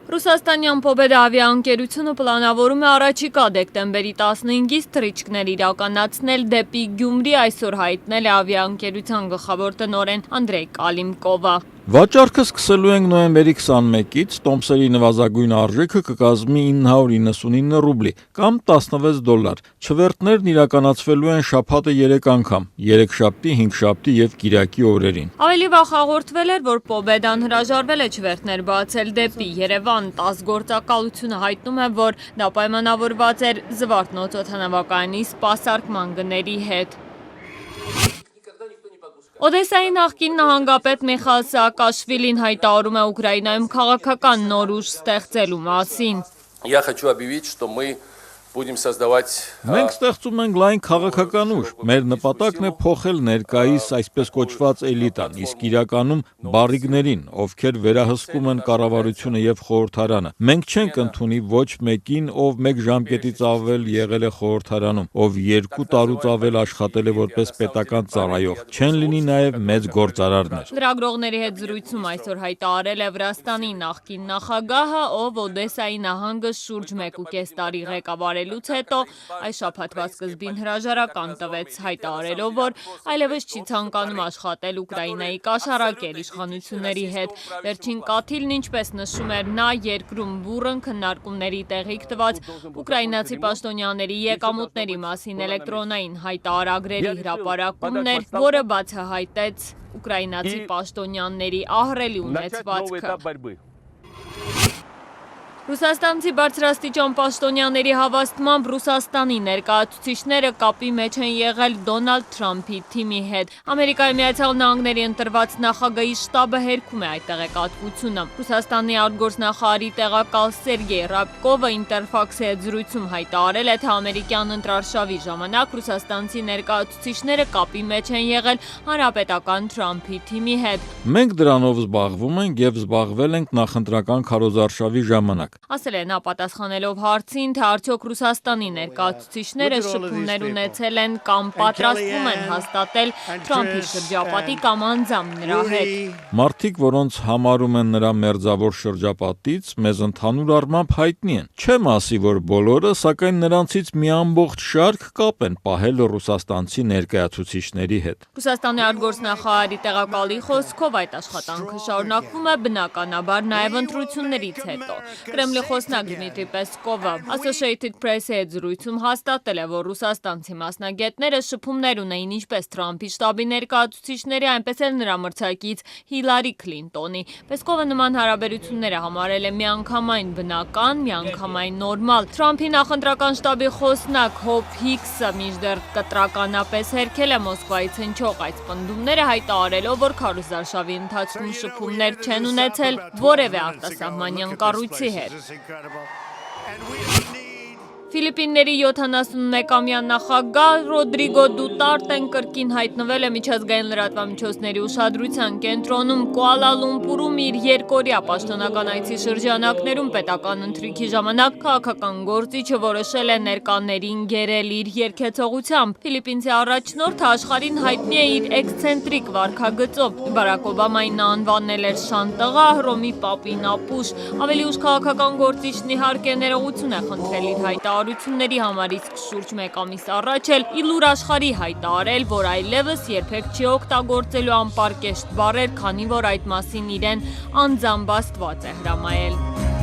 Ռուսաստանյան Pobeda ավիաընկերությունը պլանավորում է առաջիկա դեկտեմբերի 15-ից թռիչքներ իրականացնել դեպի Գյումրի, այսօր հայտնել է ավիաընկերության գլխավոր տնօրեն Անդրեյ Կալիմկովը։ Վաճառքը սկսելու ենք նոյեմբերի 21-ից, տոմսերի նվազագույն արժեքը կկազմի 999 ռուբլի կամ $16։ Չվերթներն իրականացվելու են շաբաթը 3 անգամ՝ երեքշաբթի, հինգշաբթի և կիրակի օրերին։ Ավելի վաղ հաղորդվել էր, որ Pobeda-ն հրաժարվել է չվերթներ բացել դեպի Երևան։ ՏԱՍՍ գործակալությունը հայտնում է, որ դա պայմանավորված էր Զվարթնոց օդանավակայանի սպասարկման գների հետ։ Օդեսայի նախկին նահանգապետ Միխայիլ Սաակաշվիլին հայտարարում է Ուկրաինայում քաղաքական նոր ուժ ստեղծելու մասին։ Я хочу объявить, что мы будем создавать... Մենք ստեղծում ենք լայն քաղաքական ուժ։ Մեր նպատակն է փոխել ներկայիս այսպես կոչված էլիտան, իսկ իրականում բարիգներին, ովքեր վերահսկում են կառավարությունը եւ խորհրդարանը։ Մենք չենք ընդունի ոչ մեկին, ով 1 ժամկետից ավել եղել է խորհրդարանում, ով 2 տարուց ավել աշխատել է որպես պետական ծառայող։ Չեն լինի նաեւ մեծ գործարարներ։ Լրագրողների հետ զրույցում այսօր հայտարարել է Վրաստանի նախկին նախագահը, ով Օդեսայի նահանգը շուրջ 1.5 տարի ղեկավարելուց հետո այս շաբաթվա սկզբին հրաժարական տվեց, հայտարարելով, որ այլևս չի ցանկանում աշխատել Ուկրաինայի կաշառակեր իշխանությունների հետ։ Վերջին կաթիլն, ինչպես նշում էր նա, երկրում բուռն քննարկումների տեղիք տված ուկրաինացի պաշտոնյաների եկամուտների մասին էլեկտրոնային հայտարարագրերի հրապարակումն էր, որը բացահայտեց ուկրաինացի պաշտոնյաների ահռելի ունեցվածքը։ Ռուսաստանցի բարձրաստիճան պաշտոնյաների հավաստմամբ Ռուսաստանի ներկայացուցիչները կապի մեջ են եղել Դոնալդ Թրամփի թիմի հետ։ Ամերիկայի Միացյալ Նահանգների ընտրված նախագահի շտաբը հերքում է այդ տեղեկատվությունը։ Ռուսաստանի արտգործնախարարի տեղակալ Սերգեյ Ռաբկովը Ինտերֆաքսի հետ զրույցում հայտարարել է, թե ամերիկյան ընտրարշավի ժամանակ ռուսաստանցի ներկայացուցիչները կապի մեջ են եղել հանրապետական Թրամփի թիմի հետ։ Մենք դրանով զբաղվում ենք եւ զբաղվել ենք նախընտրական քարոզարշավի ժամանակ։ Ասել է նա պատասխանելով հարցին, թե արդյոք Ռուսաստանի ներկայացուցիչները շփումներ ունեցել են կամ պատրաստվում են հաստատել Թրամփի շրջապատի կամ անձամբ նրա հետ։ Մարդիկ, որոնց համարում են նրա մերձավոր շրջապատից, մեզ ընդհանուր առմամբ հայտնի են։ Չեմ ասի, որ բոլորը, սակայն նրանցից մի ամբողջ շարք կապ են պահել ռուսաստանցի ներկայացուցիչների հետ։ Ռուսաստանի արտգործնախարարի տեղակալի խոսքով այդ աշխատանքը շարունակվում է բնականաբար նաև ընտրություններից հետո։ Կրեմլի խոսնակ Դմիտրի Պեսկովը Associated Press-ի հետ զրույցում հաստատել է, որ ռուսաստանցի մասնագետները շփումներ ունեին ինչպես Թրամփի շտաբի ներկայացուցիչների, այնպես էլ նրա մրցակից Հիլարի Քլինտոնի։ Պեսկովը նման հարաբերությունները համարել է միանգամայն բնական, միանգամայն նորմալ։ Թրամփի նախընտրական շտաբի խոսնակ Հոփ Հիքսը մինչդեռ կտրականապես հերքել է Մոսկվայից հնչող այս պնդումները, հայտարարելով, որ քարոզարշավի ընթացքում շփումներ չեն ունեցել որևէ արտասահմանյան կառույցի հետ։ Ֆիլիպինների 71-ամյա նախագահ Ռոդրիգո Դուտարտեն կրկին հայտնվել է միջազգային լրատվամիջոցների ուշադրության կենտրոնում Կուալա Լումպուրում իր երկօրյա պաշտոնական այցի շրջանակներում պետական ընթրիքի ժամանակ քաղաքական գործիչը որոշել է ներկաներին գերել իր երգեցողությամբ։ Ֆիլիպինցի առաջնորդը աշխարհին հայտնի է իր էքսցենտրիկ վարքագծով։ Բարակ Օբամային նա անվանել էր Շանտղա, Հռոմի Պապին ապուշ։ Ավելի ուշ քաղաքական գործիչն իհարկե ներողություն է խնդրել իր հայտարարությունների համար, իսկ շուրջ 1 ամիս առաջ էլ իլուր աշխարհի հայտարարել, որ այլևս երբեք չի օգտագործելու անպարկեշտ բառեր, քանի որ այդ մասին իրեն անձամբ Աստված է հրամայել։